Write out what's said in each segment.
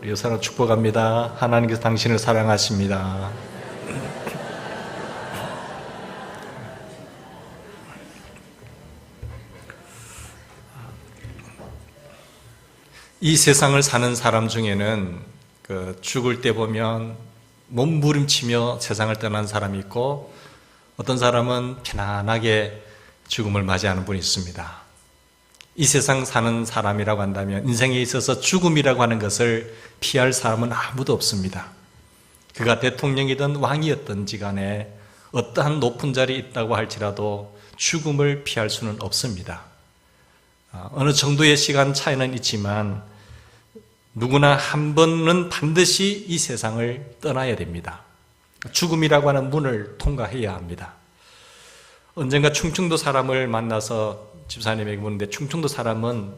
여사로 축복합니다. 하나님께서 당신을 사랑하십니다. 이 세상을 사는 사람 중에는 죽을 때 보면 몸부림치며 세상을 떠난 사람이 있고, 어떤 사람은 편안하게 죽음을 맞이하는 분이 있습니다. 이 세상 사는 사람이라고 한다면 인생에 있어서 죽음이라고 하는 것을 피할 사람은 아무도 없습니다. 그가 대통령이든 왕이었든지 간에 어떠한 높은 자리에 있다고 할지라도 죽음을 피할 수는 없습니다. 어느 정도의 시간 차이는 있지만 누구나 한 번은 반드시 이 세상을 떠나야 됩니다. 죽음이라고 하는 문을 통과해야 합니다. 언젠가 충청도 사람을 만나서 집사님에게 묻는데, 충청도 사람은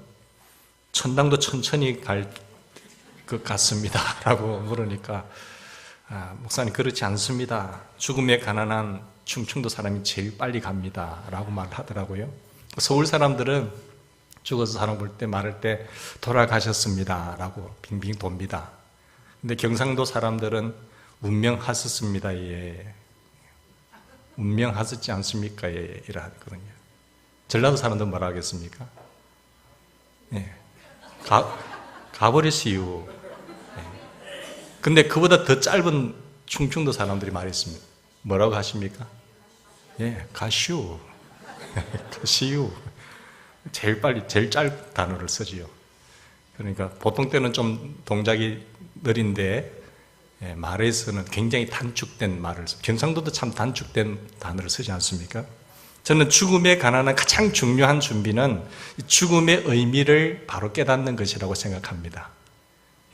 천당도 천천히 갈 것 같습니다 라고 물으니까, 목사님 그렇지 않습니다. 죽음에 가난한 충청도 사람이 제일 빨리 갑니다 라고 말하더라고요. 서울 사람들은 죽어서 사람 볼 때 말할 때 돌아가셨습니다 라고 빙빙 돕니다. 근데 경상도 사람들은 운명하셨습니다, 예. 운명하셨지 않습니까, 예. 이라 하거든요. 전라도 사람들은 뭐라 하겠습니까? 예. 가버리시오. 예. 근데 그보다 더 짧은 충청도 사람들이 말했습니다. 뭐라고 하십니까? 예, 가시오. 가시오. 제일 빨리, 제일 짧은 단어를 쓰지요. 그러니까 보통 때는 좀 동작이 느린데, 말에서는 굉장히 단축된 말을, 경상도도 참 단축된 단어를 쓰지 않습니까? 저는 죽음에 관한 가장 중요한 준비는 죽음의 의미를 바로 깨닫는 것이라고 생각합니다.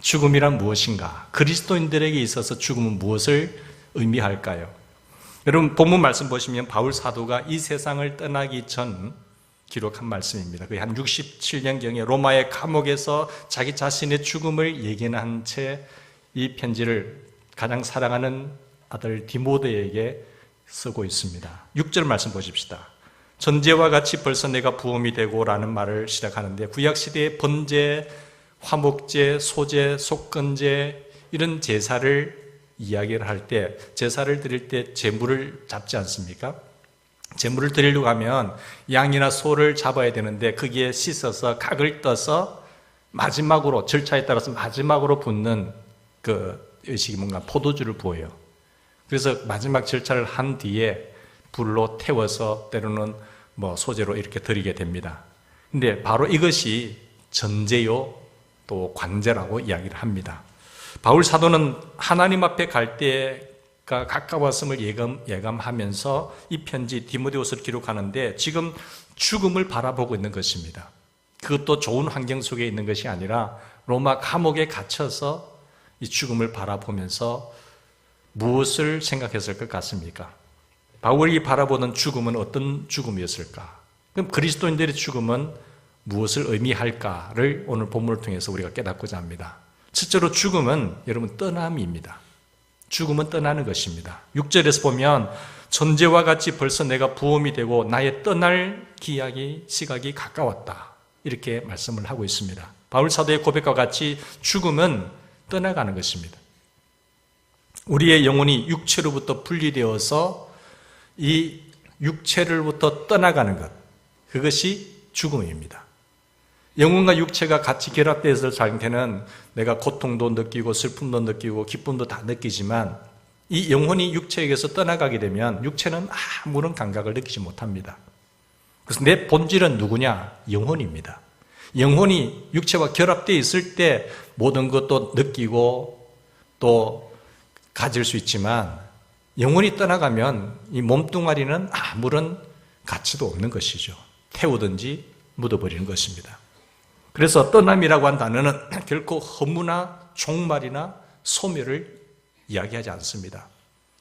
죽음이란 무엇인가? 그리스도인들에게 있어서 죽음은 무엇을 의미할까요? 여러분, 본문 말씀 보시면 바울 사도가 이 세상을 떠나기 전 기록한 말씀입니다. 거의 한 67년경에 로마의 감옥에서 자기 자신의 죽음을 예견한 채 이 편지를 가장 사랑하는 아들 디모데에게 쓰고 있습니다. 6절 말씀 보십시다. 전제와 같이 벌써 내가 부험이 되고 라는 말을 시작하는데, 구약시대의 번제, 화목제, 소제, 속건제, 이런 제사를 이야기를 할 때, 제사를 드릴 때 제물을 잡지 않습니까? 제물을 드리려고 하면 양이나 소를 잡아야 되는데, 거기에 씻어서 각을 떠서 마지막으로, 절차에 따라서 마지막으로 붓는 그 의식이 뭔가 포도주를 부어요. 그래서 마지막 절차를 한 뒤에 불로 태워서 때로는 소제로 이렇게 드리게 됩니다. 근데 바로 이것이 전제요 또 관제라고 이야기를 합니다. 바울 사도는 하나님 앞에 갈 때가 가까웠음을 예감하면서 이 편지 디모데후서를 기록하는데, 지금 죽음을 바라보고 있는 것입니다. 그것도 좋은 환경 속에 있는 것이 아니라 로마 감옥에 갇혀서 이 죽음을 바라보면서 무엇을 생각했을 것 같습니까? 바울이 바라보는 죽음은 어떤 죽음이었을까? 그럼 그리스도인들의 죽음은 무엇을 의미할까를 오늘 본문을 통해서 우리가 깨닫고자 합니다. 첫째로 죽음은 여러분 떠남입니다. 죽음은 떠나는 것입니다. 6절에서 보면 전제와 같이 벌써 내가 부험이 되고 나의 떠날 시각이 가까웠다, 이렇게 말씀을 하고 있습니다. 바울 사도의 고백과 같이 죽음은 떠나가는 것입니다. 우리의 영혼이 육체로부터 분리되어서 이 육체로부터 떠나가는 것, 그것이 죽음입니다. 영혼과 육체가 같이 결합되어서 살 때는 내가 고통도 느끼고 슬픔도 느끼고 기쁨도 다 느끼지만, 이 영혼이 육체에게서 떠나가게 되면 육체는 아무런 감각을 느끼지 못합니다. 그래서 내 본질은 누구냐? 영혼입니다. 영혼이 육체와 결합되어 있을 때 모든 것도 느끼고 또 가질 수 있지만, 영혼이 떠나가면 이 몸뚱아리는 아무런 가치도 없는 것이죠. 태우든지 묻어버리는 것입니다. 그래서 떠남이라고 한 단어는 결코 허무나 종말이나 소멸을 이야기하지 않습니다.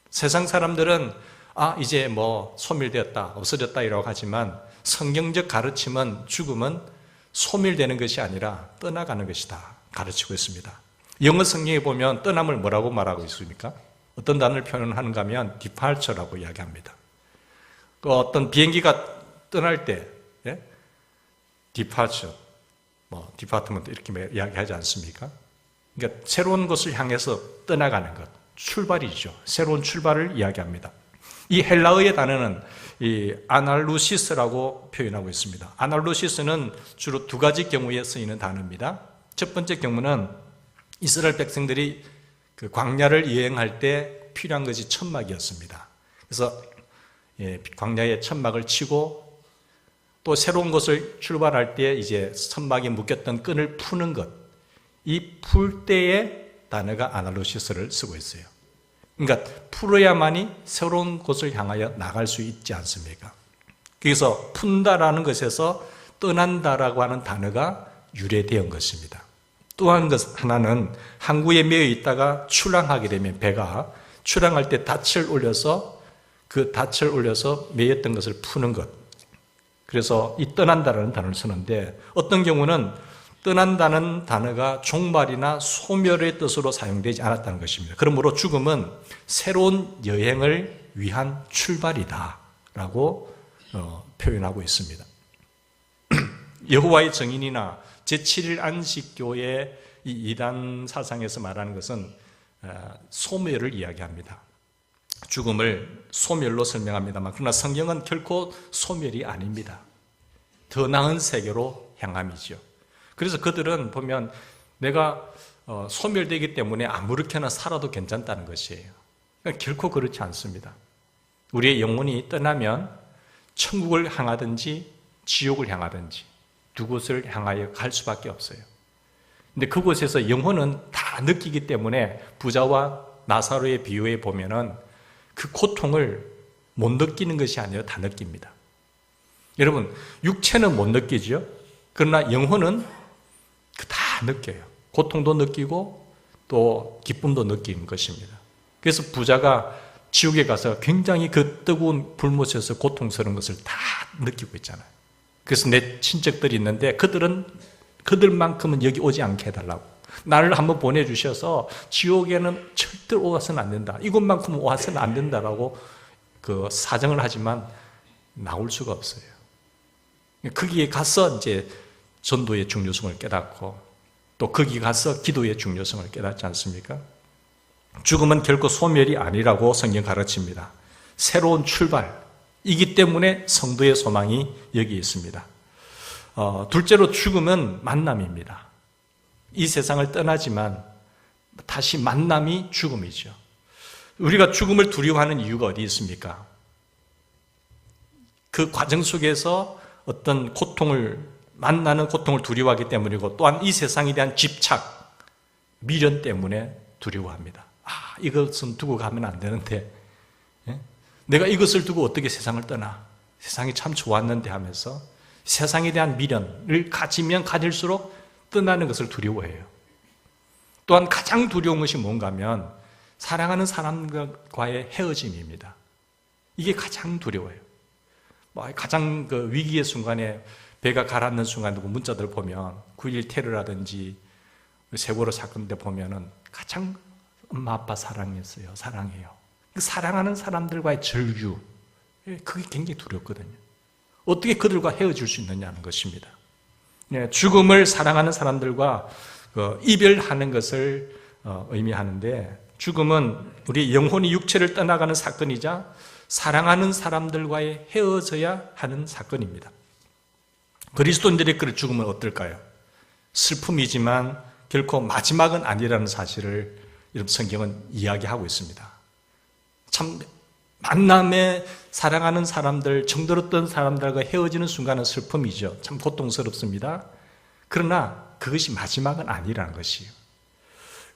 세상 사람들은 이제 소멸되었다, 없어졌다 이라고 하지만, 성경적 가르침은 죽음은 소멸되는 것이 아니라 떠나가는 것이다 가르치고 있습니다. 영어 성경에 보면 떠남을 뭐라고 말하고 있습니까? 어떤 단어를 표현하는가 하면 departure라고 이야기합니다. 어떤 비행기가 떠날 때 departure, 디파트먼트 이렇게 이야기하지 않습니까? 그러니까 새로운 것을 향해서 떠나가는 것, 출발이죠. 새로운 출발을 이야기합니다. 이 헬라어의 단어는 이 아날루시스라고 표현하고 있습니다. 아날루시스는 주로 두 가지 경우에 쓰이는 단어입니다. 첫 번째 경우는 이스라엘 백성들이 그 광야를 여행할 때 필요한 것이 천막이었습니다. 그래서 광야에 천막을 치고 또 새로운 곳을 출발할 때 이제 천막에 묶였던 끈을 푸는 것, 이 풀 때의 단어가 아날루시스를 쓰고 있어요. 그러니까 풀어야만이 새로운 곳을 향하여 나갈 수 있지 않습니까? 그래서 푼다라는 것에서 떠난다라고 하는 단어가 유래된 것입니다. 또 한 것 하나는 항구에 매여 있다가 출항하게 되면 배가 출항할 때 닻을 올려서 그 닻을 올려서 매였던 것을 푸는 것. 그래서 이 떠난다라는 단어를 쓰는데 어떤 경우는 떠난다는 단어가 종말이나 소멸의 뜻으로 사용되지 않았다는 것입니다. 그러므로 죽음은 새로운 여행을 위한 출발이다라고 표현하고 있습니다. 여호와의 증인이나 제7일 안식교의 이 이단 사상에서 말하는 것은 소멸을 이야기합니다. 죽음을 소멸로 설명합니다만 그러나 성경은 결코 소멸이 아닙니다. 더 나은 세계로 향함이죠. 그래서 그들은 보면 내가 소멸되기 때문에 아무렇게나 살아도 괜찮다는 것이에요. 결코 그렇지 않습니다. 우리의 영혼이 떠나면 천국을 향하든지 지옥을 향하든지 두 곳을 향하여 갈 수밖에 없어요. 근데 그곳에서 영혼은 다 느끼기 때문에 부자와 나사로의 비유에 보면은 그 고통을 못 느끼는 것이 아니라 다 느낍니다. 여러분, 육체는 못 느끼죠? 그러나 영혼은 다 느껴요. 고통도 느끼고 또 기쁨도 느끼는 것입니다. 그래서 부자가 지옥에 가서 굉장히 그 뜨거운 불못에서 고통스러운 것을 다 느끼고 있잖아요. 그래서 내 친척들이 있는데 그들만큼은 여기 오지 않게 해달라고. 나를 한번 보내주셔서 지옥에는 절대로 와서는 안 된다. 이곳만큼은 와서는 안 된다라고 그 사정을 하지만 나올 수가 없어요. 거기에 가서 이제 전도의 중요성을 깨닫고 또 거기 가서 기도의 중요성을 깨닫지 않습니까? 죽음은 결코 소멸이 아니라고 성경 가르칩니다. 새로운 출발이기 때문에 성도의 소망이 여기 있습니다. 둘째로 죽음은 만남입니다. 이 세상을 떠나지만 다시 만남이 죽음이죠. 우리가 죽음을 두려워하는 이유가 어디 있습니까? 그 과정 속에서 어떤 만나는 고통을 두려워하기 때문이고 또한 이 세상에 대한 집착, 미련 때문에 두려워합니다. 이것은 두고 가면 안 되는데 내가 이것을 두고 어떻게 세상을 떠나? 세상이 참 좋았는데 하면서 세상에 대한 미련을 가지면 가질수록 떠나는 것을 두려워해요. 또한 가장 두려운 것이 뭔가 하면 사랑하는 사람과의 헤어짐입니다. 이게 가장 두려워요. 가장 그 위기의 순간에 배가 가라앉는 순간에 문자들 보면 9.11 테러라든지 세월호 사건 때 보면은 가장 엄마 아빠 사랑했어요. 사랑해요. 사랑하는 사람들과의 절규, 그게 굉장히 두렵거든요. 어떻게 그들과 헤어질 수 있느냐는 것입니다. 죽음을 사랑하는 사람들과 이별하는 것을 의미하는데 죽음은 우리 영혼이 육체를 떠나가는 사건이자 사랑하는 사람들과의 헤어져야 하는 사건입니다. 그리스도인들의 그 죽음은 어떨까요? 슬픔이지만 결코 마지막은 아니라는 사실을 여러분 성경은 이야기하고 있습니다. 참 만남에 사랑하는 사람들, 정들었던 사람들과 헤어지는 순간은 슬픔이죠. 참 고통스럽습니다. 그러나 그것이 마지막은 아니라는 것이에요.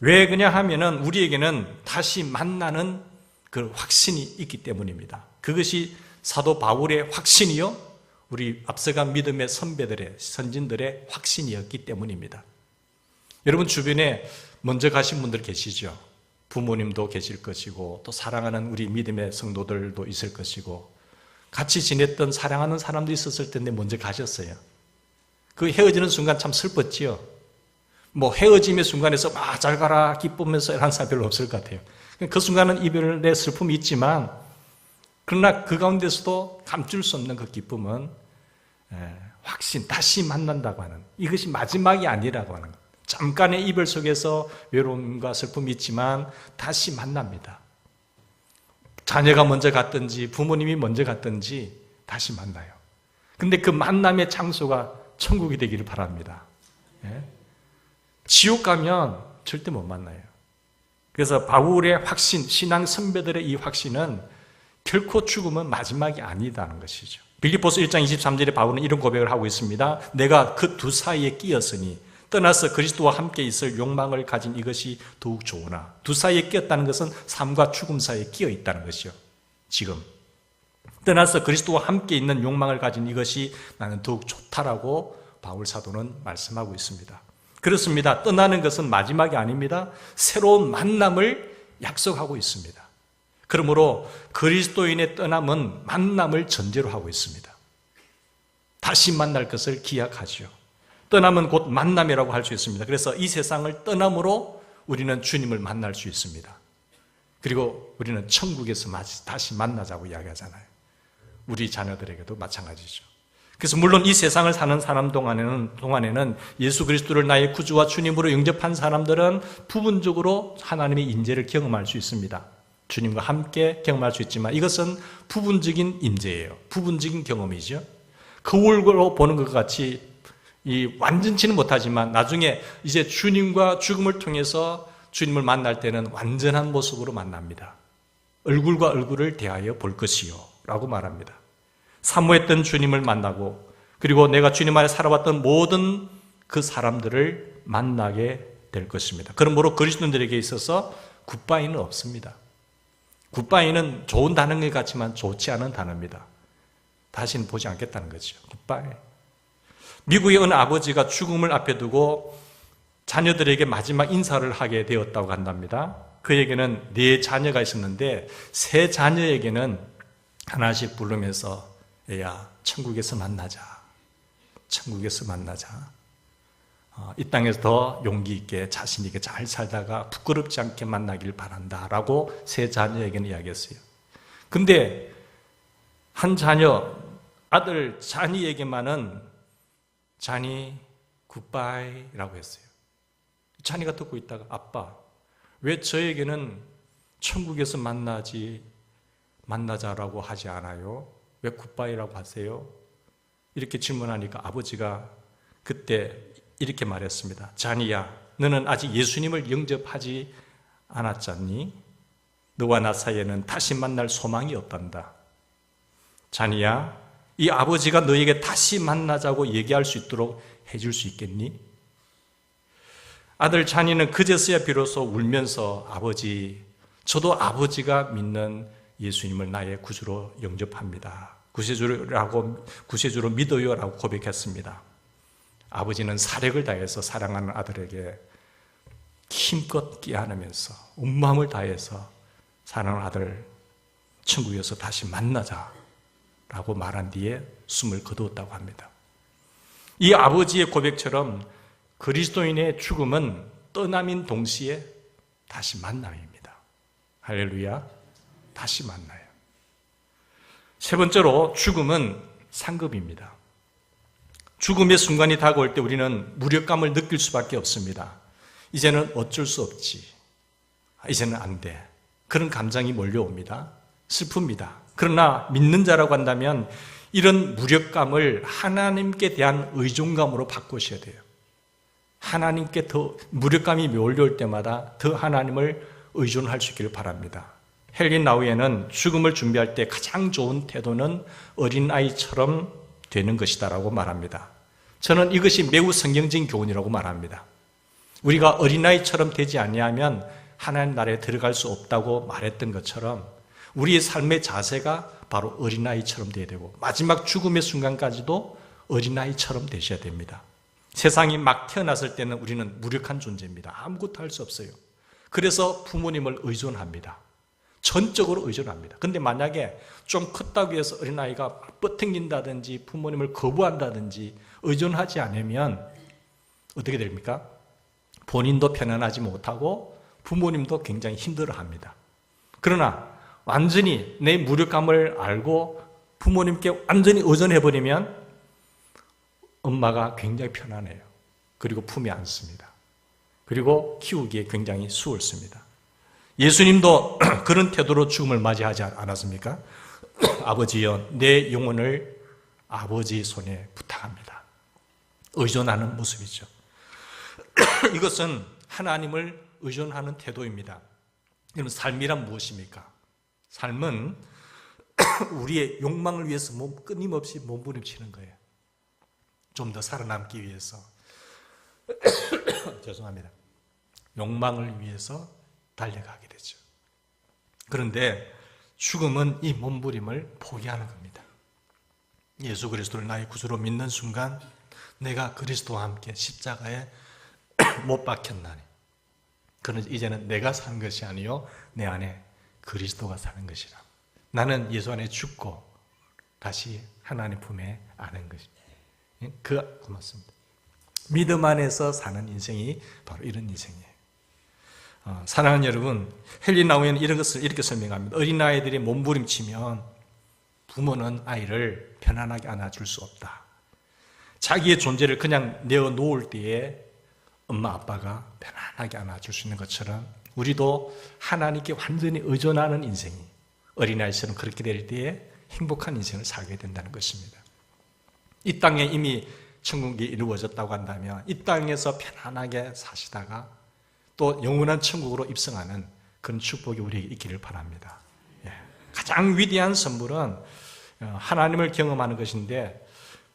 왜 그냐 하면은 우리에게는 다시 만나는 그 확신이 있기 때문입니다. 그것이 사도 바울의 확신이요, 우리 앞서간 믿음의 선배들의, 선진들의 확신이었기 때문입니다. 여러분 주변에 먼저 가신 분들 계시죠? 부모님도 계실 것이고 또 사랑하는 우리 믿음의 성도들도 있을 것이고 같이 지냈던 사랑하는 사람도 있었을 텐데 먼저 가셨어요. 그 헤어지는 순간 참 슬펐지요. 헤어짐의 순간에서 잘 가라 기쁘면서 이런 사람 별로 없을 것 같아요. 그 순간은 이별의 슬픔이 있지만 그러나 그 가운데서도 감출 수 없는 그 기쁨은 확신, 다시 만난다고 하는, 이것이 마지막이 아니라고 하는 것. 저 잠깐의 이별 속에서 외로움과 슬픔이 있지만 다시 만납니다. 자녀가 먼저 갔든지 부모님이 먼저 갔든지 다시 만나요. 근데 그 만남의 장소가 천국이 되기를 바랍니다. 예? 지옥 가면 절대 못 만나요. 그래서 바울의 확신, 신앙 선배들의 이 확신은 결코 죽음은 마지막이 아니다는 것이죠. 빌립보서 1장 23절에 바울은 이런 고백을 하고 있습니다. 내가 그 두 사이에 끼었으니 떠나서 그리스도와 함께 있을 욕망을 가진 이것이 더욱 좋으나, 두 사이에 끼었다는 것은 삶과 죽음 사이에 끼어 있다는 것이요. 지금 떠나서 그리스도와 함께 있는 욕망을 가진 이것이 나는 더욱 좋다라고 바울 사도는 말씀하고 있습니다. 그렇습니다. 떠나는 것은 마지막이 아닙니다. 새로운 만남을 약속하고 있습니다. 그러므로 그리스도인의 떠남은 만남을 전제로 하고 있습니다. 다시 만날 것을 기약하죠. 떠남은 곧 만남이라고 할 수 있습니다. 그래서 이 세상을 떠남으로 우리는 주님을 만날 수 있습니다. 그리고 우리는 천국에서 다시 만나자고 이야기하잖아요. 우리 자녀들에게도 마찬가지죠. 그래서 물론 이 세상을 사는 사람 동안에는 예수 그리스도를 나의 구주와 주님으로 영접한 사람들은 부분적으로 하나님의 인재를 경험할 수 있습니다. 주님과 함께 경험할 수 있지만 이것은 부분적인 임재예요. 부분적인 경험이죠. 거울로 보는 것 같이 완전치는 못하지만 나중에 이제 주님과 죽음을 통해서 주님을 만날 때는 완전한 모습으로 만납니다. 얼굴과 얼굴을 대하여 볼 것이요 라고 말합니다. 사모했던 주님을 만나고 그리고 내가 주님 안에 살아왔던 모든 그 사람들을 만나게 될 것입니다. 그러므로 그리스도인들에게 있어서 굿바이는 없습니다. 굿바이는 좋은 단어인 것 같지만 좋지 않은 단어입니다. 다시는 보지 않겠다는 거죠. 굿바이. 미국의 어느 아버지가 죽음을 앞에 두고 자녀들에게 마지막 인사를 하게 되었다고 한답니다. 그에게는 4자녀가 있었는데 3자녀에게는 하나씩 부르면서 야, 천국에서 만나자. 천국에서 만나자. 이 땅에서 더 용기 있게 자신 있게 잘 살다가 부끄럽지 않게 만나길 바란다 라고 3자녀에게는 이야기했어요. 근데 한 자녀, 아들 자니에게만은 자니 굿바이 라고 했어요. 자니가 듣고 있다가 아빠, 왜 저에게는 천국에서 만나자라고 하지 않아요? 왜 굿바이라고 하세요? 이렇게 질문하니까 아버지가 그때 이렇게 말했습니다. 자니야, 너는 아직 예수님을 영접하지 않았잖니? 너와 나 사이에는 다시 만날 소망이 없단다. 자니야, 이 아버지가 너에게 다시 만나자고 얘기할 수 있도록 해줄 수 있겠니? 아들 자니는 그제서야 비로소 울면서 아버지, 저도 아버지가 믿는 예수님을 나의 구주로 영접합니다. 구세주로 믿어요 라고 고백했습니다. 아버지는 사력을 다해서 사랑하는 아들에게 힘껏 끼안으면서 온 마음을 다해서 사랑하는 아들 천국에서 다시 만나자 라고 말한 뒤에 숨을 거두었다고 합니다. 이 아버지의 고백처럼 그리스도인의 죽음은 떠남인 동시에 다시 만남입니다. 할렐루야. 다시 만나요. 세 번째로 죽음은 상급입니다. 죽음의 순간이 다가올 때 우리는 무력감을 느낄 수밖에 없습니다. 이제는 어쩔 수 없지. 이제는 안 돼. 그런 감정이 몰려옵니다. 슬픕니다. 그러나 믿는 자라고 한다면 이런 무력감을 하나님께 대한 의존감으로 바꾸셔야 돼요. 하나님께 더 무력감이 몰려올 때마다 더 하나님을 의존할 수 있기를 바랍니다. 헬린 나우에는 죽음을 준비할 때 가장 좋은 태도는 어린아이처럼 되는 것이다라고 말합니다. 저는 이것이 매우 성경적인 교훈이라고 말합니다. 우리가 어린아이처럼 되지 아니하면 하나님 나라에 들어갈 수 없다고 말했던 것처럼 우리의 삶의 자세가 바로 어린아이처럼 되어야 되고 마지막 죽음의 순간까지도 어린아이처럼 되셔야 됩니다. 세상이 막 태어났을 때는 우리는 무력한 존재입니다. 아무것도 할 수 없어요. 그래서 부모님을 의존합니다. 전적으로 의존합니다. 근데 만약에 좀 컸다고 해서 어린아이가 뻗팅긴다든지 부모님을 거부한다든지 의존하지 않으면 어떻게 됩니까? 본인도 편안하지 못하고 부모님도 굉장히 힘들어합니다. 그러나 완전히 내 무력감을 알고 부모님께 완전히 의존해버리면 엄마가 굉장히 편안해요. 그리고 품에 안습니다. 그리고 키우기에 굉장히 수월습니다. 예수님도 그런 태도로 죽음을 맞이하지 않았습니까? 아버지여, 내 영혼을 아버지 손에 부탁합니다. 의존하는 모습이죠. 이것은 하나님을 의존하는 태도입니다. 여러분, 삶이란 무엇입니까? 삶은 우리의 욕망을 위해서 끊임없이 몸부림치는 거예요. 좀 더 살아남기 위해서. 죄송합니다. 욕망을 위해서 달려가게 되죠. 그런데 죽음은 이 몸부림을 포기하는 겁니다. 예수 그리스도를 나의 구주로 믿는 순간 내가 그리스도와 함께 십자가에 못 박혔나니 그는 이제는 내가 사는 것이 아니요 내 안에 그리스도가 사는 것이라. 나는 예수 안에 죽고 다시 하나님 품에 안은 것입니다. 고맙습니다. 믿음 안에서 사는 인생이 바로 이런 인생이에요. 사랑하는 여러분, 헨리 나우에는 이런 것을 이렇게 설명합니다. 어린아이들이 몸부림치면 부모는 아이를 편안하게 안아줄 수 없다. 자기의 존재를 그냥 내어놓을 때에 엄마 아빠가 편안하게 안아줄 수 있는 것처럼 우리도 하나님께 완전히 의존하는 인생이 어린아이처럼 그렇게 될 때에 행복한 인생을 살게 된다는 것입니다. 이 땅에 이미 천국이 이루어졌다고 한다면 이 땅에서 편안하게 사시다가 또 영원한 천국으로 입성하는 그런 축복이 우리에게 있기를 바랍니다. 가장 위대한 선물은 하나님을 경험하는 것인데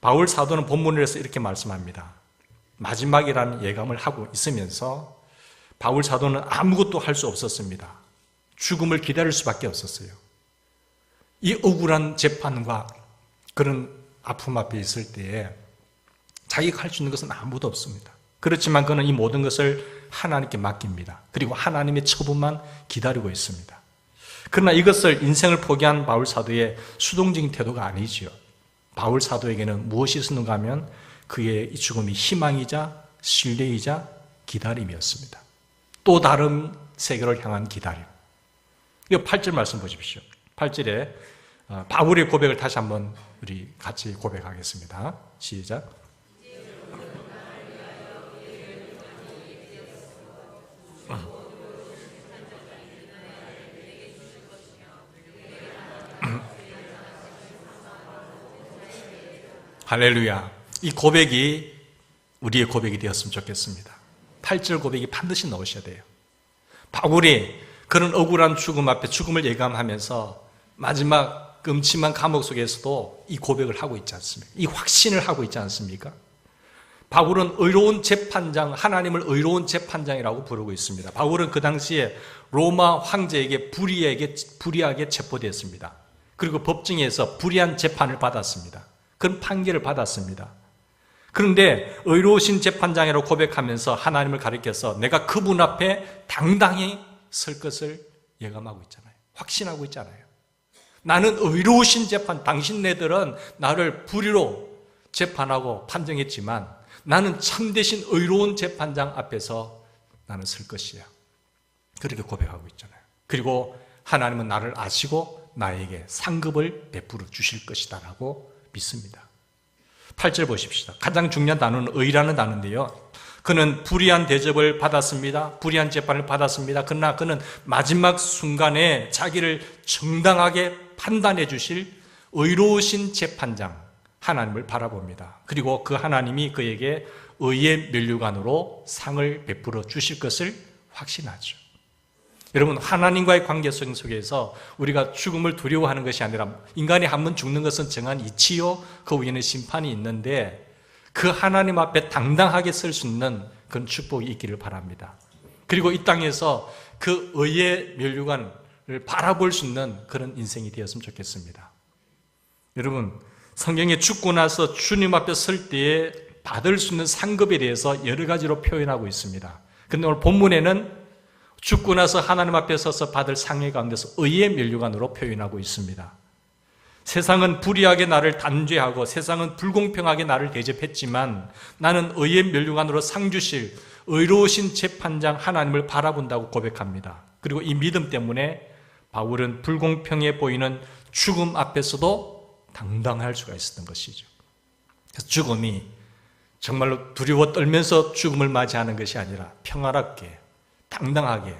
바울 사도는 본문에서 이렇게 말씀합니다. 마지막이라는 예감을 하고 있으면서 바울 사도는 아무것도 할 수 없었습니다. 죽음을 기다릴 수밖에 없었어요. 이 억울한 재판과 그런 아픔 앞에 있을 때에 자기가 할 수 있는 것은 아무도 없습니다. 그렇지만 그는 이 모든 것을 하나님께 맡깁니다. 그리고 하나님의 처분만 기다리고 있습니다. 그러나 이것을 인생을 포기한 바울 사도의 수동적인 태도가 아니지요. 바울 사도에게는 무엇이 있었는가 하면 그의 이 죽음이 희망이자 신뢰이자 기다림이었습니다. 또 다른 세계를 향한 기다림. 이거 8절 말씀 보십시오. 8절에 바울의 고백을 다시 한번 우리 같이 고백하겠습니다. 시작. 할렐루야. 이 고백이 우리의 고백이 되었으면 좋겠습니다. 8절 고백이 반드시 넣으셔야 돼요. 바울이 그런 억울한 죽음 앞에 죽음을 예감하면서 마지막 끔찍한 감옥 속에서도 이 고백을 하고 있지 않습니까? 이 확신을 하고 있지 않습니까? 바울은 의로운 재판장, 하나님을 의로운 재판장이라고 부르고 있습니다. 바울은 그 당시에 로마 황제에게 불의하게 체포되었습니다. 그리고 법정에서 불의한 재판을 받았습니다. 그런 판결을 받았습니다. 그런데 의로우신 재판장이라고 고백하면서 하나님을 가리켜서 내가 그분 앞에 당당히 설 것을 예감하고 있잖아요. 확신하고 있잖아요. 나는 의로우신 재판, 당신네들은 나를 불의로 재판하고 판정했지만 나는 참되신 의로운 재판장 앞에서 나는 설 것이야. 그렇게 고백하고 있잖아요. 그리고 하나님은 나를 아시고 나에게 상급을 베풀어 주실 것이다 라고 믿습니다. 8절 보십시다. 가장 중요한 단어는 의라는 단어인데요. 그는 불의한 대접을 받았습니다. 불의한 재판을 받았습니다. 그러나 그는 마지막 순간에 자기를 정당하게 판단해 주실 의로우신 재판장 하나님을 바라봅니다. 그리고 그 하나님이 그에게 의의 면류관으로 상을 베풀어 주실 것을 확신하죠. 여러분, 하나님과의 관계성 속에서 우리가 죽음을 두려워하는 것이 아니라 인간이 한 번 죽는 것은 정한 이치요, 그 위에는 심판이 있는데 그 하나님 앞에 당당하게 설 수 있는 그런 축복이 있기를 바랍니다. 그리고 이 땅에서 그 의의 면류관을 바라볼 수 있는 그런 인생이 되었으면 좋겠습니다. 여러분, 성경에 죽고 나서 주님 앞에 설 때에 받을 수 있는 상급에 대해서 여러 가지로 표현하고 있습니다. 그런데 오늘 본문에는 죽고 나서 하나님 앞에 서서 받을 상의 가운데서 의의 면류관으로 표현하고 있습니다. 세상은 불의하게 나를 단죄하고 세상은 불공평하게 나를 대접했지만 나는 의의 면류관으로 상 주실 의로우신 재판장 하나님을 바라본다고 고백합니다. 그리고 이 믿음 때문에 바울은 불공평해 보이는 죽음 앞에서도 당당할 수가 있었던 것이죠. 그래서 죽음이 정말로 두려워 떨면서 죽음을 맞이하는 것이 아니라 평화롭게 당당하게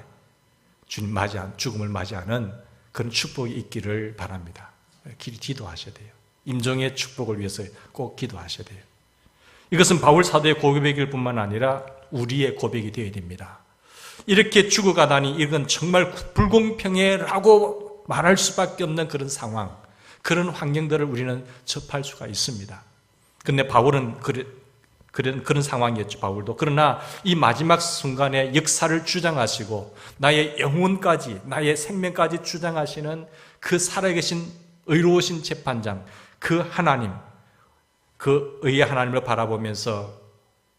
죽음을 맞이하는 그런 축복이 있기를 바랍니다. 기도하셔야 돼요. 임종의 축복을 위해서 꼭 기도하셔야 돼요. 이것은 바울 사도의 고백일 뿐만 아니라 우리의 고백이 되어야 됩니다. 이렇게 죽어가다니 이건 정말 불공평해라고 말할 수밖에 없는 그런 상황, 그런 환경들을 우리는 접할 수가 있습니다. 그런데 바울은 그런 상황이었죠, 바울도. 그러나 이 마지막 순간에 역사를 주장하시고 나의 영혼까지, 나의 생명까지 주장하시는 그 살아계신 의로우신 재판장, 그 하나님, 그 의의 하나님을 바라보면서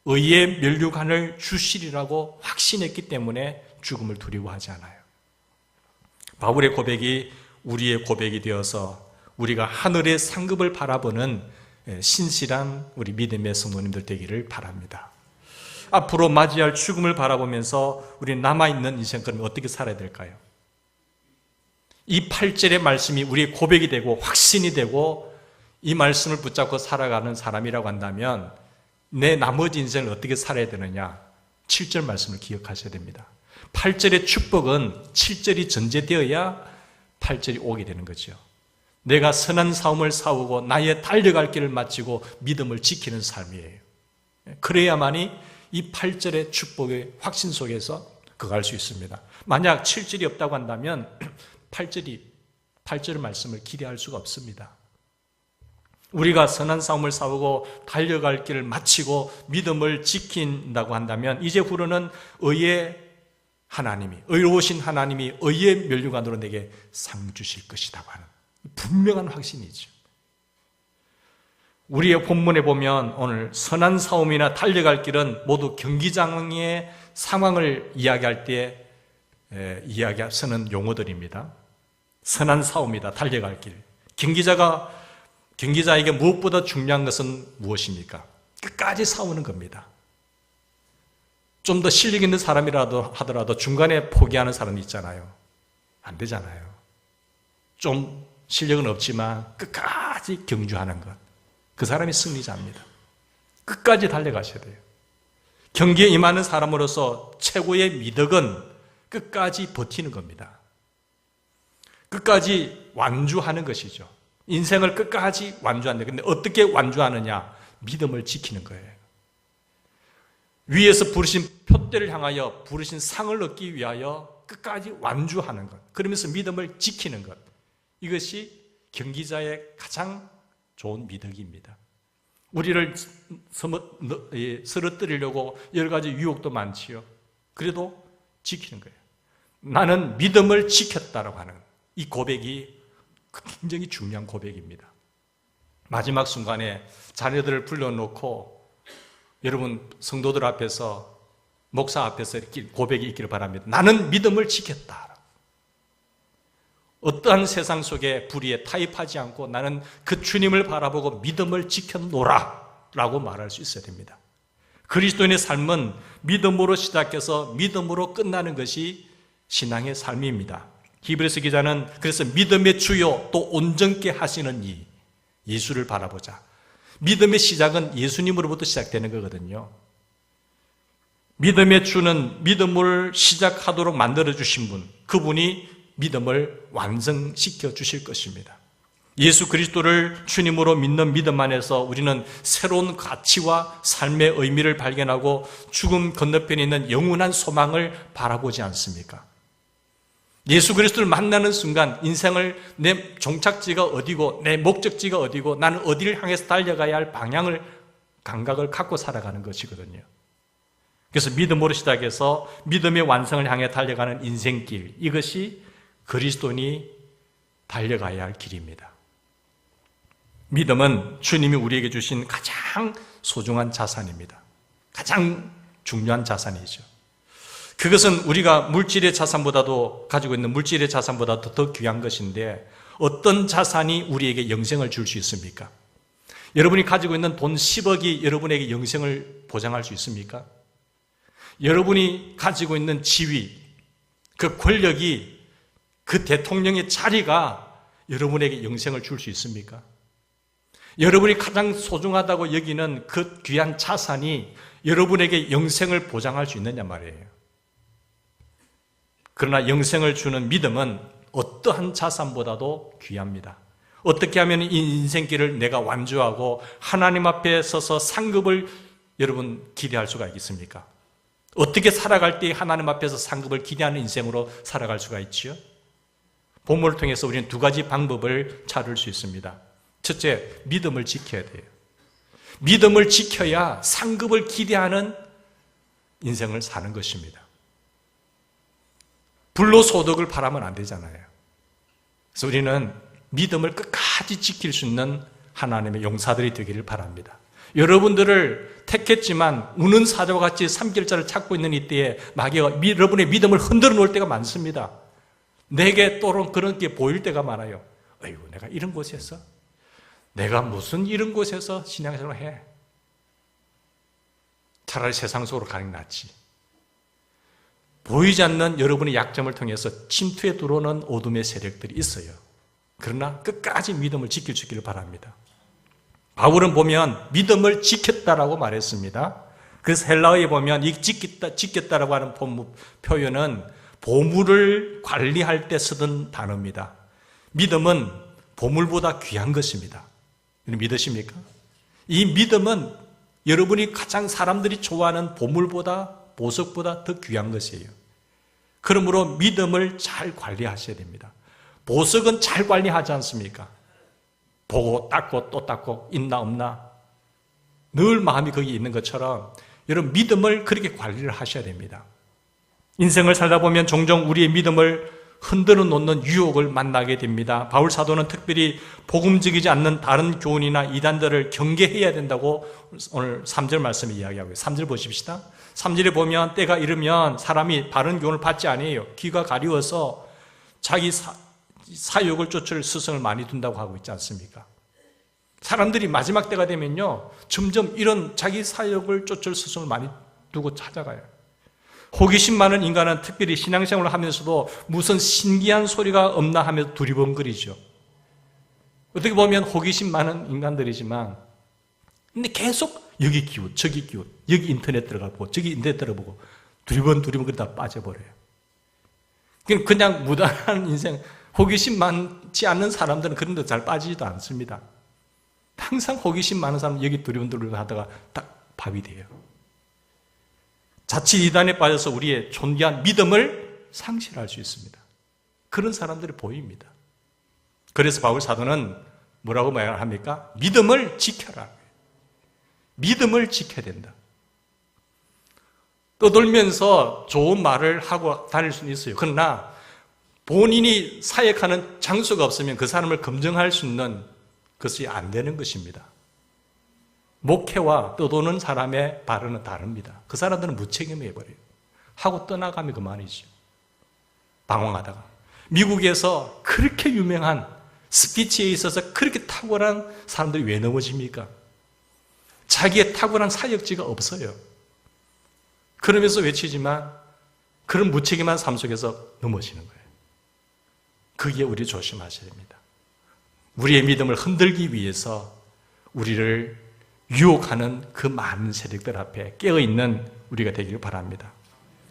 의의 면류관을 주시리라고 확신했기 때문에 죽음을 두려워하지 않아요. 바울의 고백이 우리의 고백이 되어서 우리가 하늘의 상급을 바라보는 신실한 우리 믿음의 성도님들 되기를 바랍니다. 앞으로 맞이할 죽음을 바라보면서 우리 남아있는 인생 그러면 어떻게 살아야 될까요? 이 8절의 말씀이 우리의 고백이 되고 확신이 되고 이 말씀을 붙잡고 살아가는 사람이라고 한다면 내 나머지 인생을 어떻게 살아야 되느냐? 7절 말씀을 기억하셔야 됩니다. 8절의 축복은 7절이 전제되어야 8절이 오게 되는 거죠. 내가 선한 싸움을 싸우고 나의 달려갈 길을 마치고 믿음을 지키는 삶이에요. 그래야만이 이 8절의 축복의 확신 속에서 거할 수 있습니다. 만약 7절이 없다고 한다면 8절의 말씀을 기대할 수가 없습니다. 우리가 선한 싸움을 싸우고 달려갈 길을 마치고 믿음을 지킨다고 한다면 이제 후로는 의의 하나님이, 의로우신 하나님이 의의 면류관으로 내게 상 주실 것이라고 하는 분명한 확신이죠. 우리의 본문에 보면 오늘 선한 싸움이나 달려갈 길은 모두 경기장의 상황을 이야기할 때 쓰는 용어들입니다. 선한 싸움이다, 달려갈 길. 경기자에게 무엇보다 중요한 것은 무엇입니까? 끝까지 싸우는 겁니다. 좀 더 실력 있는 사람이라도 하더라도 중간에 포기하는 사람이 있잖아요. 안 되잖아요. 좀 실력은 없지만 끝까지 경주하는 것. 그 사람이 승리자입니다. 끝까지 달려가셔야 돼요. 경기에 임하는 사람으로서 최고의 미덕은 끝까지 버티는 겁니다. 끝까지 완주하는 것이죠. 인생을 끝까지 완주한다. 근데 어떻게 완주하느냐? 믿음을 지키는 거예요. 위에서 부르신 표대를 향하여 부르신 상을 얻기 위하여 끝까지 완주하는 것. 그러면서 믿음을 지키는 것. 이것이 경기자의 가장 좋은 미덕입니다. 우리를 쓰러뜨리려고 여러 가지 유혹도 많지요. 그래도 지키는 거예요. 나는 믿음을 지켰다라고 하는 이 고백이 굉장히 중요한 고백입니다. 마지막 순간에 자녀들을 불러놓고 여러분 성도들 앞에서 목사 앞에서 고백이 있기를 바랍니다. 나는 믿음을 지켰다. 어떠한 세상 속에 불의에 타협하지 않고 나는 그 주님을 바라보고 믿음을 지켰노라 라고 말할 수 있어야 됩니다. 그리스도인의 삶은 믿음으로 시작해서 믿음으로 끝나는 것이 신앙의 삶입니다. 히브리서 기자는 그래서 믿음의 주요 또 온전케 하시는 이 예수를 바라보자. 믿음의 시작은 예수님으로부터 시작되는 거거든요. 믿음의 주는 믿음을 시작하도록 만들어주신 분, 그분이 믿음을 완성시켜 주실 것입니다. 예수 그리스도를 주님으로 믿는 믿음 안에서 우리는 새로운 가치와 삶의 의미를 발견하고 죽음 건너편에 있는 영원한 소망을 바라보지 않습니까? 예수 그리스도를 만나는 순간 인생을 내 종착지가 어디고 내 목적지가 어디고 나는 어디를 향해서 달려가야 할 방향을 감각을 갖고 살아가는 것이거든요. 그래서 믿음으로 시작해서 믿음의 완성을 향해 달려가는 인생길, 이것이 그리스도인이 달려가야 할 길입니다. 믿음은 주님이 우리에게 주신 가장 소중한 자산입니다. 가장 중요한 자산이죠. 그것은 우리가 물질의 자산보다도 가지고 있는 물질의 자산보다도 더 귀한 것인데 어떤 자산이 우리에게 영생을 줄 수 있습니까? 여러분이 가지고 있는 돈 10억이 여러분에게 영생을 보장할 수 있습니까? 여러분이 가지고 있는 지위, 그 권력이, 그 대통령의 자리가 여러분에게 영생을 줄 수 있습니까? 여러분이 가장 소중하다고 여기는 그 귀한 자산이 여러분에게 영생을 보장할 수 있느냐 말이에요. 그러나 영생을 주는 믿음은 어떠한 자산보다도 귀합니다. 어떻게 하면 이 인생길을 내가 완주하고 하나님 앞에 서서 상급을 여러분 기대할 수가 있습니까? 어떻게 살아갈 때 하나님 앞에서 상급을 기대하는 인생으로 살아갈 수가 있지요? 본문을 통해서 우리는 두 가지 방법을 찾을 수 있습니다. 첫째, 믿음을 지켜야 돼요. 믿음을 지켜야 상급을 기대하는 인생을 사는 것입니다. 불로소득을 바라면 안 되잖아요. 그래서 우리는 믿음을 끝까지 지킬 수 있는 하나님의 용사들이 되기를 바랍니다. 여러분들을 택했지만 우는 사자와 같이 삼킬자를 찾고 있는 이때에 마귀가 여러분의 믿음을 흔들어 놓을 때가 많습니다. 내게 또는 그런 게 보일 때가 많아요. 어이구, 내가 이런 곳에서, 내가 무슨 이런 곳에서 신앙생활을 해? 차라리 세상 속으로 가는 게 낫지. 보이지 않는 여러분의 약점을 통해서 침투에 들어오는 어둠의 세력들이 있어요. 그러나 끝까지 믿음을 지킬 수 있기를 바랍니다. 바울은 보면 믿음을 지켰다라고 말했습니다. 그래서 헬라어에 보면 이 지켰다라고 하는 표현은 보물을 관리할 때 쓰던 단어입니다. 믿음은 보물보다 귀한 것입니다. 믿으십니까? 이 믿음은 여러분이 가장 사람들이 좋아하는 보물보다, 보석보다 더 귀한 것이에요. 그러므로 믿음을 잘 관리하셔야 됩니다. 보석은 잘 관리하지 않습니까? 보고 닦고 또 닦고 있나 없나 늘 마음이 거기 있는 것처럼 여러분 믿음을 그렇게 관리를 하셔야 됩니다. 인생을 살다 보면 종종 우리의 믿음을 흔들어 놓는 유혹을 만나게 됩니다. 바울 사도는 특별히 복음적이지 않는 다른 교훈이나 이단들을 경계해야 된다고 오늘 3절 말씀에 이야기하고요. 3절 보십시다. 3절에 보면 때가 이르면 사람이 바른 교훈을 받지 아니에요. 귀가 가리워서 자기 사욕을 쫓을 스승을 많이 둔다고 하고 있지 않습니까? 사람들이 마지막 때가 되면요 점점 이런 자기 사욕을 쫓을 스승을 많이 두고 찾아가요. 호기심 많은 인간은 특별히 신앙생활을 하면서도 무슨 신기한 소리가 없나 하면서 두리번거리죠. 어떻게 보면 호기심 많은 인간들이지만 근데 계속 여기 기웃 저기 기웃 여기 인터넷 들어가고 저기 인터넷 들어보고 두리번거리다 빠져버려요. 그냥 무단한 인생, 호기심 많지 않는 사람들은 그런 데 잘 빠지지도 않습니다. 항상 호기심 많은 사람은 여기 두리번두리번 하다가 딱 밥이 돼요. 자칫 이단에 빠져서 우리의 존귀한 믿음을 상실할 수 있습니다. 그런 사람들이 보입니다. 그래서 바울 사도는 뭐라고 말을 합니까? 믿음을 지켜라. 믿음을 지켜야 된다. 떠돌면서 좋은 말을 하고 다닐 수는 있어요. 그러나 본인이 사역하는 장소가 없으면 그 사람을 검증할 수 있는 것이 안 되는 것입니다. 목회와 떠도는 사람의 발언은 다릅니다. 그 사람들은 무책임해버려요. 하고 떠나가면 그만이죠. 방황하다가. 미국에서 그렇게 유명한 스피치에 있어서 그렇게 탁월한 사람들이 왜 넘어집니까? 자기의 탁월한 사역지가 없어요. 그러면서 외치지만 그런 무책임한 삶 속에서 넘어지는 거예요. 그게 우리 조심하셔야 됩니다. 우리의 믿음을 흔들기 위해서 우리를 유혹하는 그 많은 세력들 앞에 깨어있는 우리가 되기를 바랍니다.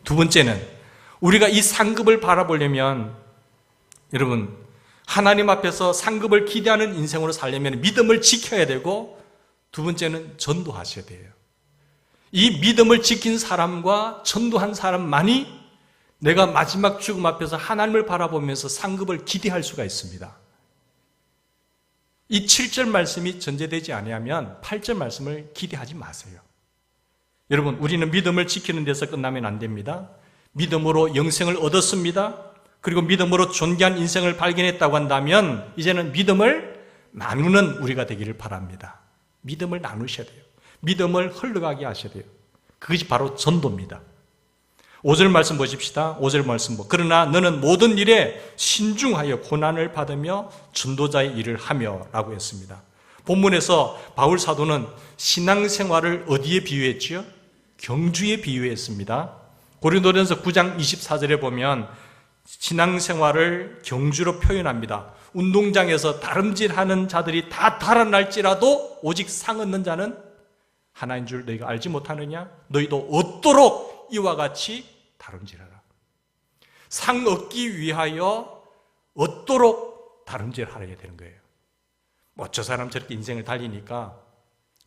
두 번째는 우리가 이 상급을 바라보려면 여러분 하나님 앞에서 상급을 기대하는 인생으로 살려면 믿음을 지켜야 되고 두 번째는 전도하셔야 돼요. 이 믿음을 지킨 사람과 전도한 사람만이 내가 마지막 죽음 앞에서 하나님을 바라보면서 상급을 기대할 수가 있습니다. 이 7절 말씀이 전제되지 아니하면 8절 말씀을 기대하지 마세요. 여러분, 우리는 믿음을 지키는 데서 끝나면 안 됩니다. 믿음으로 영생을 얻었습니다. 그리고 믿음으로 존귀한 인생을 발견했다고 한다면 이제는 믿음을 나누는 우리가 되기를 바랍니다. 믿음을 나누셔야 돼요. 믿음을 흘러가게 하셔야 돼요. 그것이 바로 전도입니다. 5절 말씀 보십시다. 5절 말씀 그러나 너는 모든 일에 신중하여 고난을 받으며 전도자의 일을 하며 라고 했습니다. 본문에서 바울 사도는 신앙생활을 어디에 비유했지요? 경주에 비유했습니다. 고린도전서 9장 24절에 보면 신앙생활을 경주로 표현합니다. 운동장에서 다름질하는 자들이 다 달아날지라도 오직 상 얻는 자는 하나인 줄 너희가 알지 못하느냐? 너희도 얻도록 이와 같이 다름질하라. 상 얻기 위하여 얻도록 다름질하려야 되는 거예요. 뭐 저 사람 저렇게 인생을 달리니까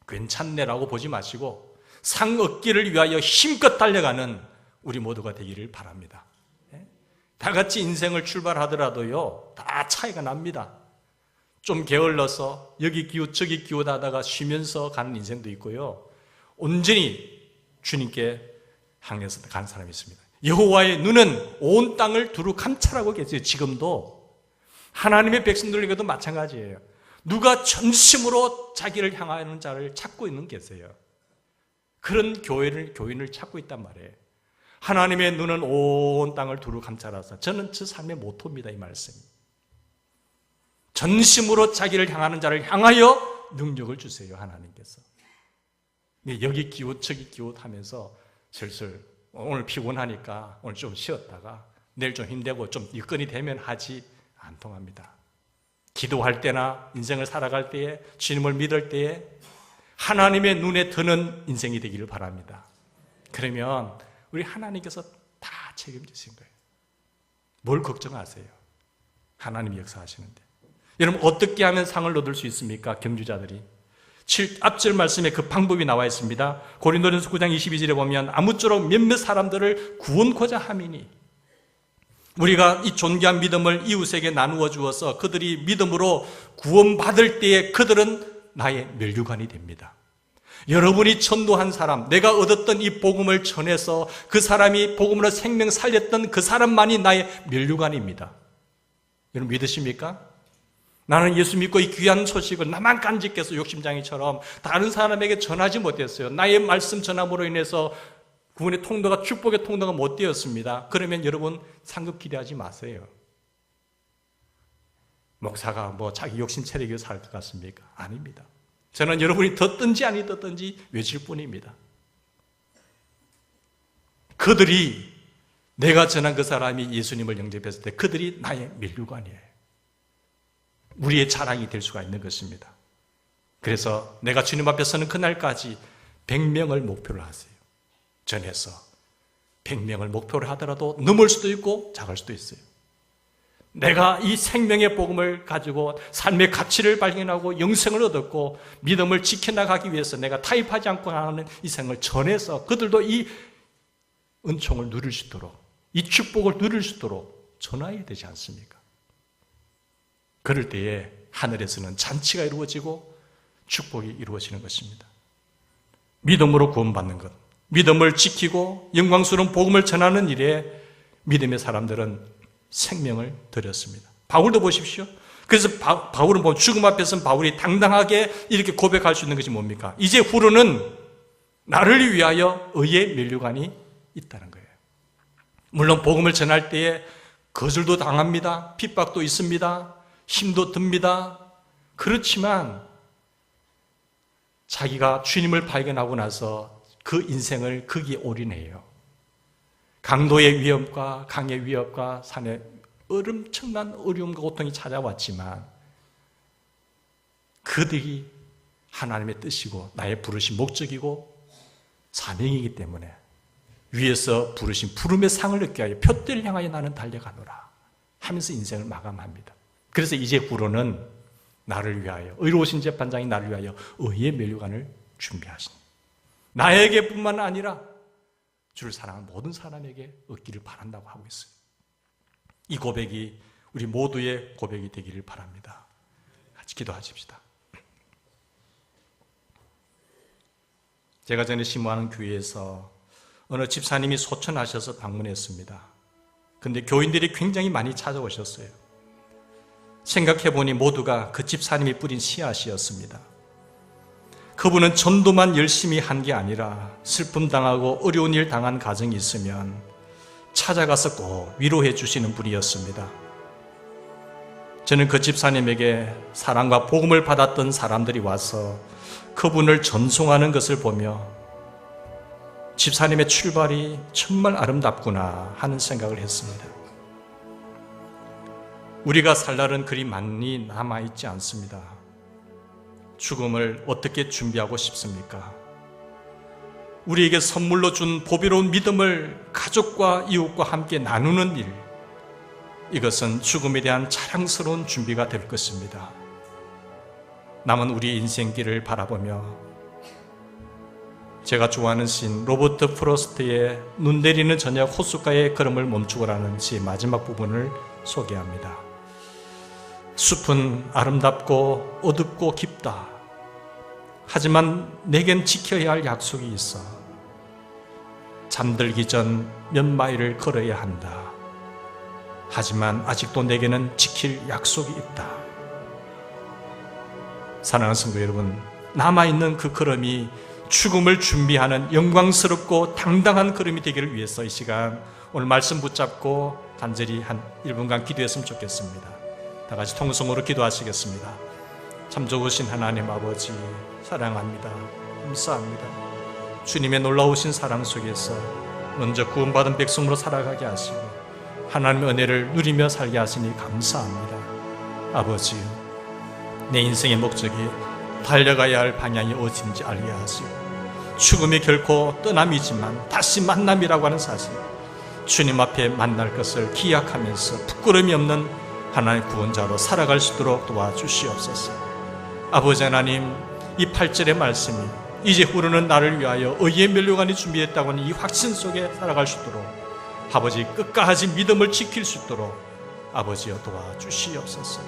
괜찮네라고 보지 마시고 상 얻기를 위하여 힘껏 달려가는 우리 모두가 되기를 바랍니다. 다 같이 인생을 출발하더라도요, 다 차이가 납니다. 좀 게을러서 여기 기웃 저기 기웃하다가 쉬면서 가는 인생도 있고요, 온전히 주님께 향해서 가는 사람이 있습니다. 여호와의 눈은 온 땅을 두루 감찰하고 계세요. 지금도 하나님의 백성들에게도 마찬가지예요. 누가 전심으로 자기를 향하는 자를 찾고 있는 계세요. 그런 교인을 찾고 있단 말이에요. 하나님의 눈은 온 땅을 두루 감찰하사. 저는 저 삶의 모토입니다, 이 말씀이. 전심으로 자기를 향하는 자를 향하여 능력을 주세요, 하나님께서. 여기 기웃 저기 기웃 하면서 슬슬 오늘 피곤하니까 오늘 좀 쉬었다가 내일 좀 힘내고 좀 여건이 되면 하지 안 통합니다. 기도할 때나 인생을 살아갈 때에 주님을 믿을 때에 하나님의 눈에 드는 인생이 되기를 바랍니다. 그러면 우리 하나님께서 다 책임지신 거예요. 뭘 걱정하세요? 하나님이 역사하시는데. 여러분 어떻게 하면 상을 얻을 수 있습니까? 경주자들이. 앞절 말씀에 그 방법이 나와 있습니다. 고린도전서 9장 22절에 보면 아무쪼록 몇몇 사람들을 구원코자 함이니, 우리가 이 존귀한 믿음을 이웃에게 나누어 주어서 그들이 믿음으로 구원받을 때에 그들은 나의 면류관이 됩니다. 여러분이 전도한 사람, 내가 얻었던 이 복음을 전해서 그 사람이 복음으로 생명 살렸던 그 사람만이 나의 면류관입니다. 여러분 믿으십니까? 나는 예수 믿고 이 귀한 소식을 나만 간직해서 욕심장이처럼 다른 사람에게 전하지 못했어요. 나의 말씀 전함으로 인해서 구원의 통로가, 축복의 통로가 못 되었습니다. 그러면 여러분 상급 기대하지 마세요. 목사가 뭐 자기 욕심 체력이 살 것 같습니까? 아닙니다. 저는 여러분이 듣든지 아니 듣든지 외칠 뿐입니다. 그들이, 내가 전한 그 사람이 예수님을 영접했을 때 그들이 나의 면류관이에요. 우리의 자랑이 될 수가 있는 것입니다. 그래서 내가 주님 앞에 서는 그날까지 100명을 목표로 하세요. 전해서 100명을 목표로 하더라도 넘을 수도 있고 작을 수도 있어요. 내가 이 생명의 복음을 가지고 삶의 가치를 발견하고 영생을 얻었고 믿음을 지켜나가기 위해서 내가 타협하지 않고 하는 이 생을 전해서 그들도 이 은총을 누릴 수 있도록, 이 축복을 누릴 수 있도록 전해야 되지 않습니까? 그럴 때에 하늘에서는 잔치가 이루어지고 축복이 이루어지는 것입니다. 믿음으로 구원받는 것, 믿음을 지키고 영광스러운 복음을 전하는 일에 믿음의 사람들은 생명을 드렸습니다. 바울도 보십시오. 그래서 바울은 보면 죽음 앞에서는 바울이 당당하게 이렇게 고백할 수 있는 것이 뭡니까? 이제 후로는 나를 위하여 의의 면류관이 있다는 거예요. 물론 복음을 전할 때에 거절도 당합니다. 핍박도 있습니다. 힘도 듭니다. 그렇지만 자기가 주님을 발견하고 나서 그 인생을 거기에 올인해요. 강도의 위협과 강의 위협과 산의 엄청난 어려움과 고통이 찾아왔지만 그들이 하나님의 뜻이고 나의 부르신 목적이고 사명이기 때문에 위에서 부르신 부름의 상을 얻게 하여 표대를 향하여 나는 달려가노라 하면서 인생을 마감합니다. 그래서 이제 후로는 나를 위하여, 의로우신 재판장이 나를 위하여 의의 면류관을 준비하시니 나에게뿐만 아니라 주를 사랑하는 모든 사람에게 얻기를 바란다고 하고 있어요. 이 고백이 우리 모두의 고백이 되기를 바랍니다. 같이 기도하십시다. 제가 전에 심호하는 교회에서 어느 집사님이 소천하셔서 방문했습니다. 그런데 교인들이 굉장히 많이 찾아오셨어요. 생각해보니 모두가 그 집사님이 뿌린 씨앗이었습니다. 그분은 전도만 열심히 한 게 아니라 슬픔 당하고 어려운 일 당한 가정이 있으면 찾아가서 꼭 위로해 주시는 분이었습니다. 저는 그 집사님에게 사랑과 복음을 받았던 사람들이 와서 그분을 전송하는 것을 보며 집사님의 출발이 정말 아름답구나 하는 생각을 했습니다. 우리가 살 날은 그리 많이 남아있지 않습니다. 죽음을 어떻게 준비하고 싶습니까? 우리에게 선물로 준 보배로운 믿음을 가족과 이웃과 함께 나누는 일, 이것은 죽음에 대한 자랑스러운 준비가 될 것입니다. 남은 우리 인생길을 바라보며 제가 좋아하는 시인 로버트 프로스트의 눈 내리는 저녁 호숫가의 걸음을 멈추고라는 시의 마지막 부분을 소개합니다. 숲은 아름답고 어둡고 깊다. 하지만 내겐 지켜야 할 약속이 있어. 잠들기 전 몇 마일을 걸어야 한다. 하지만 아직도 내게는 지킬 약속이 있다. 사랑하는 성도 여러분, 남아있는 그 걸음이 죽음을 준비하는 영광스럽고 당당한 걸음이 되기를 위해서 이 시간 오늘 말씀 붙잡고 간절히 한 1분간 기도했으면 좋겠습니다. 다 같이 통성으로 기도하시겠습니다. 참 좋으신 하나님 아버지, 사랑합니다. 감사합니다. 주님의 놀라우신 사랑 속에서 먼저 구원받은 백성으로 살아가게 하시고 하나님의 은혜를 누리며 살게 하시니 감사합니다. 아버지요, 내 인생의 목적이 달려가야 할 방향이 어딘지 알게 하시고 죽음이 결코 떠남이지만 다시 만남이라고 하는 사실, 주님 앞에 만날 것을 기약하면서 부끄러움이 없는 하나님의 구원자로 살아갈 수 있도록 도와주시옵소서. 아버지 하나님, 이 8절의 말씀이 이제 후르는 나를 위하여 의의 면류관이 준비했다고 하는 이 확신 속에 살아갈 수 있도록 아버지 끝까지 믿음을 지킬 수 있도록 아버지여 도와주시옵소서.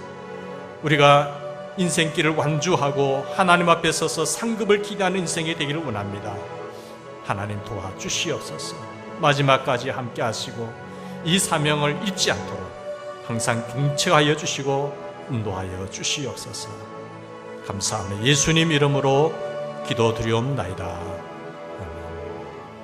우리가 인생길을 완주하고 하나님 앞에 서서 상급을 기대하는 인생이 되기를 원합니다. 하나님 도와주시옵소서. 마지막까지 함께 하시고 이 사명을 잊지 않도록 항상 경청하여 주시고 인도하여 주시옵소서. 감사합니다. 예수님 이름으로 기도드리옵나이다.